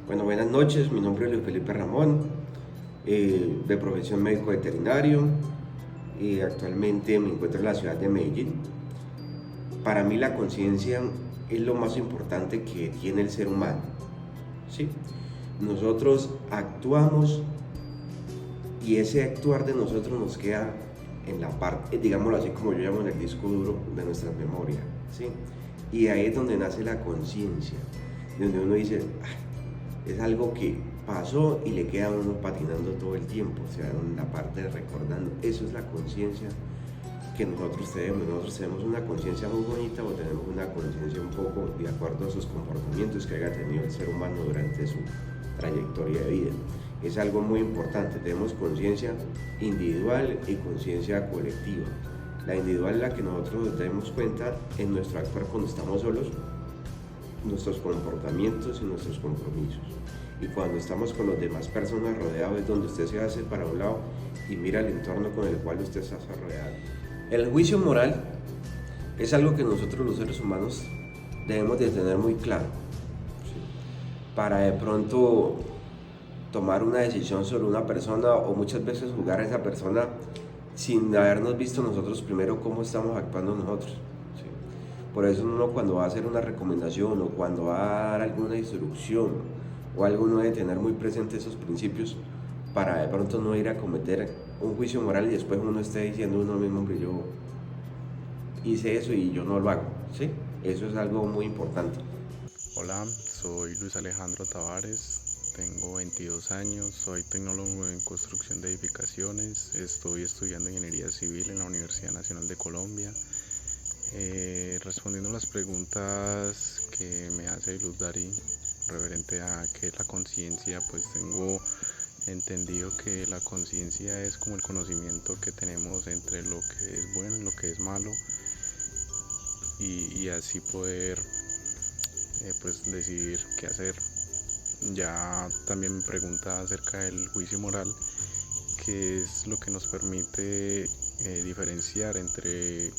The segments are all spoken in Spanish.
Bueno, buenas noches, mi nombre es Luis Felipe Ramón, de profesión médico veterinario y actualmente me encuentro en la ciudad de Medellín. Para mí la conciencia es lo más importante que tiene el ser humano, ¿sí? Nosotros actuamos y ese actuar de nosotros nos queda en la parte, digámoslo así como yo llamo en el disco duro de nuestra memoria, ¿sí? Y ahí es donde nace la conciencia, donde uno dice, es algo que pasó y le queda a uno patinando todo el tiempo, o sea, en la parte de recordando, eso es la conciencia que nosotros tenemos. Nosotros tenemos una conciencia muy bonita o tenemos una conciencia un poco de acuerdo a sus comportamientos que haya tenido el ser humano durante su trayectoria de vida. Es algo muy importante, tenemos conciencia individual y conciencia colectiva. La individual es la que nosotros nos demos cuenta en nuestro actuar cuando estamos solos, nuestros comportamientos y nuestros compromisos. Y cuando estamos con las demás personas rodeados es donde usted se hace para un lado y mira el entorno con el cual usted está rodeado. El juicio moral es algo que nosotros los seres humanos debemos de tener muy claro, ¿sí? Para de pronto tomar una decisión sobre una persona o muchas veces juzgar a esa persona sin habernos visto nosotros primero cómo estamos actuando nosotros, ¿sí? Por eso uno cuando va a hacer una recomendación o cuando va a dar alguna instrucción o algo, uno debe tener muy presente esos principios para de pronto no ir a cometer un juicio moral y después uno esté diciendo uno mismo, hombre, yo hice eso y yo no lo hago, ¿sí? Eso es algo muy importante. Hola, soy Luis Alejandro Tavares, tengo 22 años, soy tecnólogo en construcción de edificaciones, estoy estudiando ingeniería civil en la Universidad Nacional de Colombia. Respondiendo a las preguntas que me hace Luz Dari referente a qué es la conciencia, pues tengo entendido que la conciencia es como el conocimiento que tenemos entre lo que es bueno y lo que es malo y así poder pues decidir qué hacer. Ya también me pregunta acerca del juicio moral, que es lo que nos permite diferenciar entre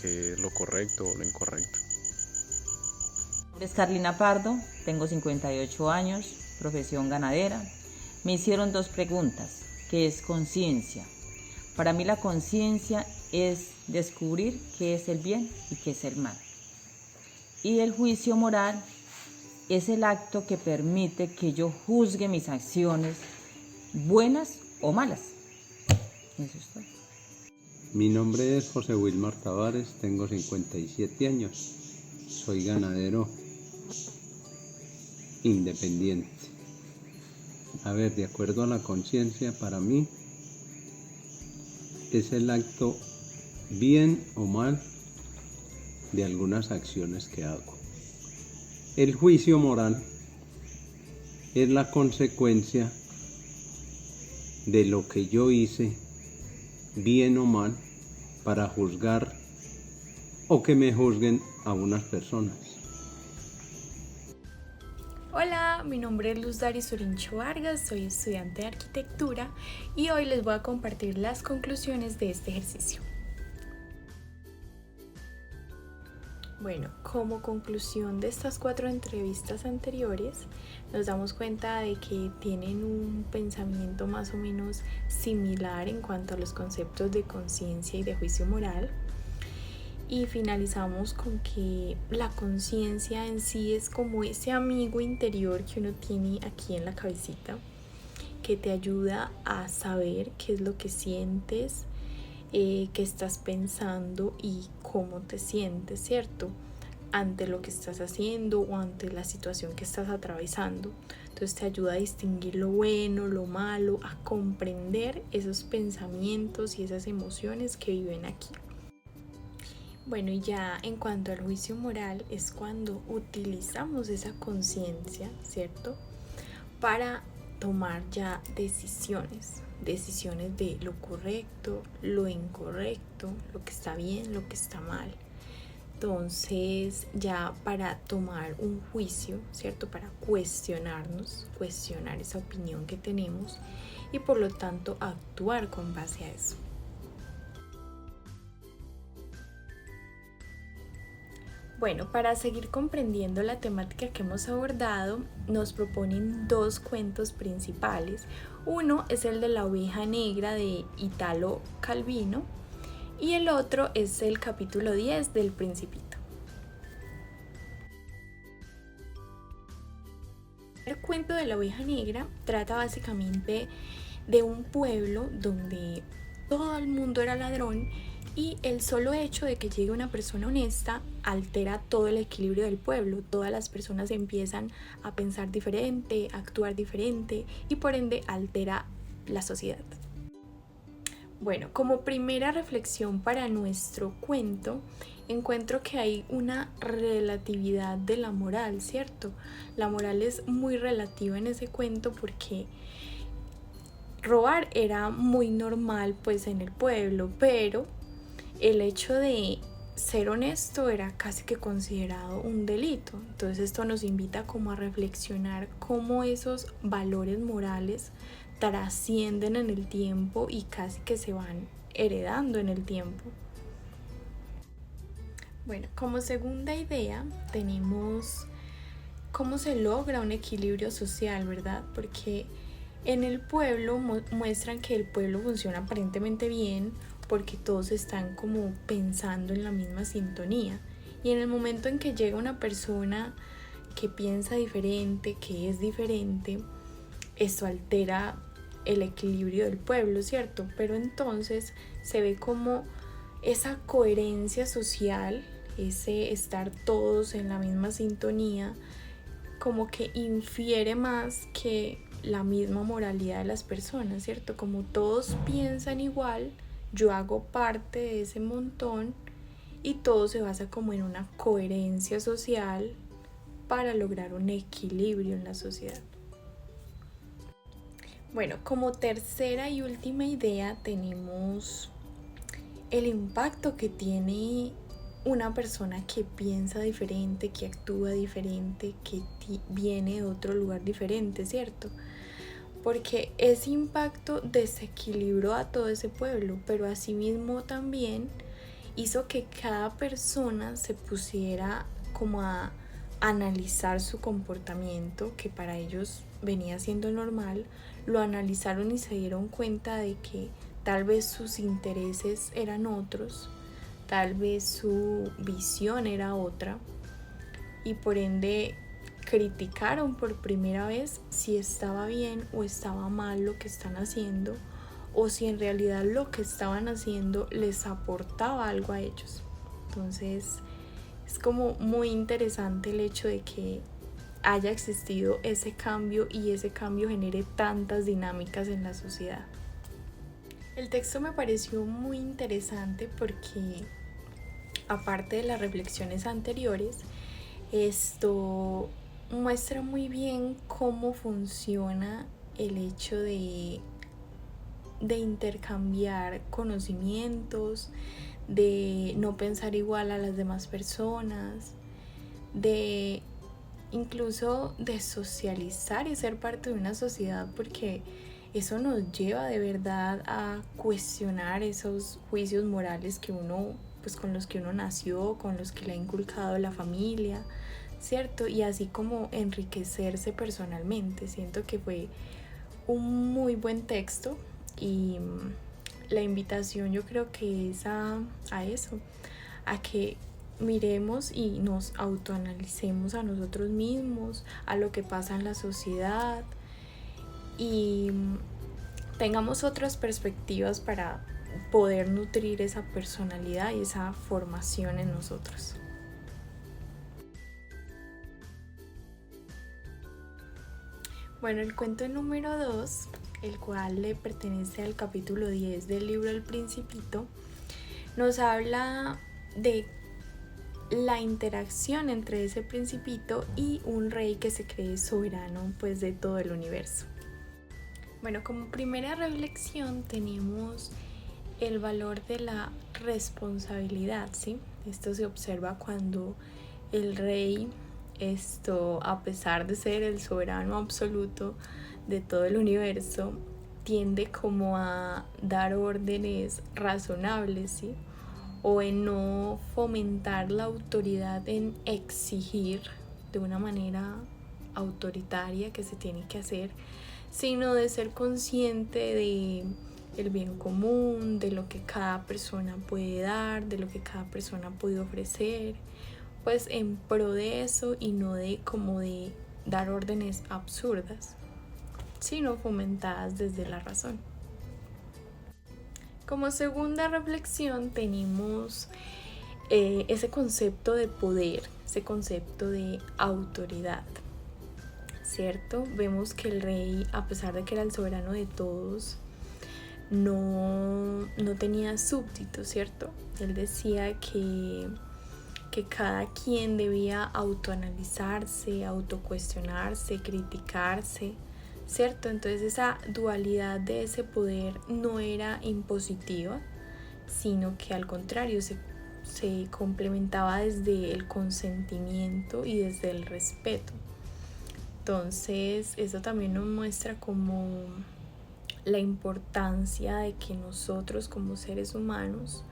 qué es lo correcto o lo incorrecto. Mi nombre es Carlina Pardo, tengo 58 años, profesión ganadera. Me hicieron dos preguntas, ¿qué es conciencia? Para mí la conciencia es descubrir qué es el bien y qué es el mal. Y el juicio moral es el acto que permite que yo juzgue mis acciones, buenas o malas. Eso es todo. Mi nombre es José Wilmar Tavares, tengo 57 años, soy ganadero independiente. A ver, de acuerdo a la conciencia, para mí es el acto bien o mal de algunas acciones que hago. El juicio moral es la consecuencia de lo que yo hice, bien o mal, para juzgar o que me juzguen a unas personas. Hola, mi nombre es Luz Dari Sorincho Vargas, soy estudiante de arquitectura y hoy les voy a compartir las conclusiones de este ejercicio. Bueno, como conclusión de estas 4 entrevistas anteriores, nos damos cuenta de que tienen un pensamiento más o menos similar en cuanto a los conceptos de conciencia y de juicio moral. Y finalizamos con que la conciencia en sí es como ese amigo interior que uno tiene aquí en la cabecita, que te ayuda a saber qué es lo que sientes, qué estás pensando y cómo te sientes, ¿cierto? Ante lo que estás haciendo o ante la situación que estás atravesando. Entonces te ayuda a distinguir lo bueno, lo malo, a comprender esos pensamientos y esas emociones que viven aquí. Bueno, y ya en cuanto al juicio moral es cuando utilizamos esa conciencia, ¿cierto? Para tomar ya decisiones de lo correcto, lo incorrecto, lo que está bien, lo que está mal. Entonces, ya para tomar un juicio, ¿cierto? Para cuestionarnos, cuestionar esa opinión que tenemos y por lo tanto actuar con base a eso. Bueno, para seguir comprendiendo la temática que hemos abordado, nos proponen 2 cuentos principales. Uno es el de la oveja negra de Italo Calvino y el otro es el capítulo 10 del Principito. El cuento de la oveja negra trata básicamente de un pueblo donde todo el mundo era ladrón y el solo hecho de que llegue una persona honesta altera todo el equilibrio del pueblo. Todas las personas empiezan a pensar diferente, a actuar diferente y por ende altera la sociedad. Bueno, como primera reflexión para nuestro cuento, encuentro que hay una relatividad de la moral, ¿cierto? La moral es muy relativa en ese cuento porque robar era muy normal pues en el pueblo, pero el hecho de ser honesto era casi que considerado un delito. Entonces esto nos invita como a reflexionar cómo esos valores morales trascienden en el tiempo y casi que se van heredando en el tiempo. Bueno, como segunda idea tenemos cómo se logra un equilibrio social, ¿verdad? Porque en el pueblo muestran que el pueblo funciona aparentemente bien porque todos están como pensando en la misma sintonía. Y en el momento en que llega una persona que piensa diferente, que es diferente, esto altera el equilibrio del pueblo, ¿cierto? Pero entonces se ve como esa coherencia social, ese estar todos en la misma sintonía, como que infiere más que la misma moralidad de las personas, ¿cierto? Como todos piensan igual, yo hago parte de ese montón y todo se basa como en una coherencia social para lograr un equilibrio en la sociedad. Bueno, como tercera y última idea tenemos el impacto que tiene una persona que piensa diferente, que actúa diferente, que viene de otro lugar diferente, ¿cierto? Porque ese impacto desequilibró a todo ese pueblo, pero asimismo también hizo que cada persona se pusiera como a analizar su comportamiento, que para ellos venía siendo normal, lo analizaron y se dieron cuenta de que tal vez sus intereses eran otros, tal vez su visión era otra y por ende criticaron por primera vez si estaba bien o estaba mal lo que están haciendo o si en realidad lo que estaban haciendo les aportaba algo a ellos. Entonces es como muy interesante el hecho de que haya existido ese cambio y ese cambio genere tantas dinámicas en la sociedad. El texto me pareció muy interesante porque aparte de las reflexiones anteriores, esto muestra muy bien cómo funciona el hecho de intercambiar conocimientos, de no pensar igual a las demás personas, de incluso de socializar y ser parte de una sociedad, porque eso nos lleva de verdad a cuestionar esos juicios morales que uno, pues con los que uno nació, con los que le ha inculcado la familia, ¿cierto? Y así como enriquecerse personalmente. Siento que fue un muy buen texto y la invitación yo creo que es a eso, a que miremos y nos autoanalicemos a nosotros mismos, a lo que pasa en la sociedad y tengamos otras perspectivas para poder nutrir esa personalidad y esa formación en nosotros. Bueno, el cuento número 2, el cual le pertenece al capítulo 10 del libro El Principito, nos habla de la interacción entre ese principito y un rey que se cree soberano pues de todo el universo. Bueno, como primera reflexión tenemos el valor de la responsabilidad, ¿sí? Esto se observa cuando el rey, a pesar de ser el soberano absoluto de todo el universo, tiende como a dar órdenes razonables, ¿sí? o en no fomentar la autoridad en exigir de una manera autoritaria que se tiene que hacer, sino de ser consciente de el bien común, de lo que cada persona puede dar, de lo que cada persona puede ofrecer, pues en pro de eso, y no de como de dar órdenes absurdas, sino fomentadas desde la razón. Como segunda reflexión tenemos ese concepto de poder, ese concepto de autoridad, ¿cierto? Vemos que el rey, a pesar de que era el soberano de todos, no tenía súbditos, ¿cierto? Él decía que cada quien debía autoanalizarse, autocuestionarse, criticarse, ¿cierto? Entonces esa dualidad de ese poder no era impositiva, sino que al contrario se complementaba desde el consentimiento y desde el respeto. Entonces eso también nos muestra como la importancia de que nosotros como seres humanos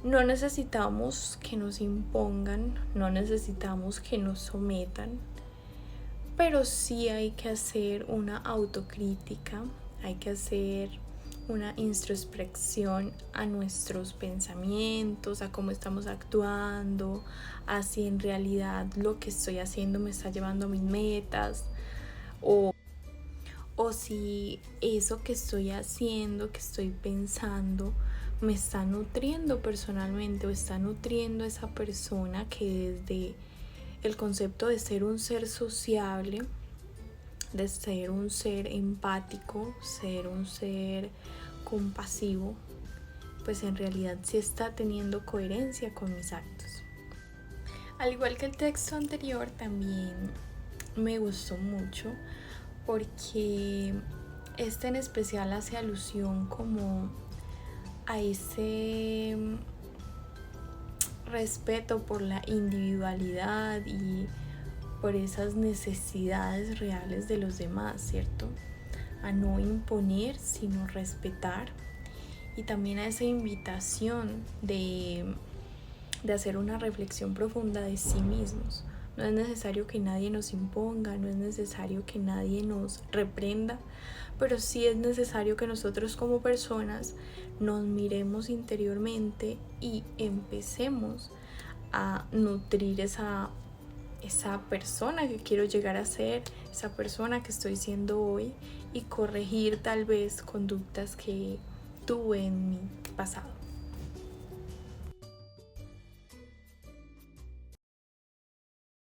no necesitamos que nos impongan, no necesitamos que nos sometan, pero sí hay que hacer una autocrítica, hay que hacer una introspección a nuestros pensamientos, a cómo estamos actuando, a si en realidad lo que estoy haciendo me está llevando a mis metas, o si eso que estoy haciendo, que estoy pensando, me está nutriendo personalmente o está nutriendo a esa persona que desde el concepto de ser un ser sociable, de ser un ser empático, ser un ser compasivo, pues en realidad sí está teniendo coherencia con mis actos. Al igual que el texto anterior, también me gustó mucho porque este en especial hace alusión como a ese respeto por la individualidad y por esas necesidades reales de los demás, ¿cierto? A no imponer, sino respetar, y también a esa invitación de hacer una reflexión profunda de sí mismos. No es necesario que nadie nos imponga, no es necesario que nadie nos reprenda, pero sí es necesario que nosotros como personas nos miremos interiormente y empecemos a nutrir esa persona que quiero llegar a ser, esa persona que estoy siendo hoy, y corregir tal vez conductas que tuve en mi pasado.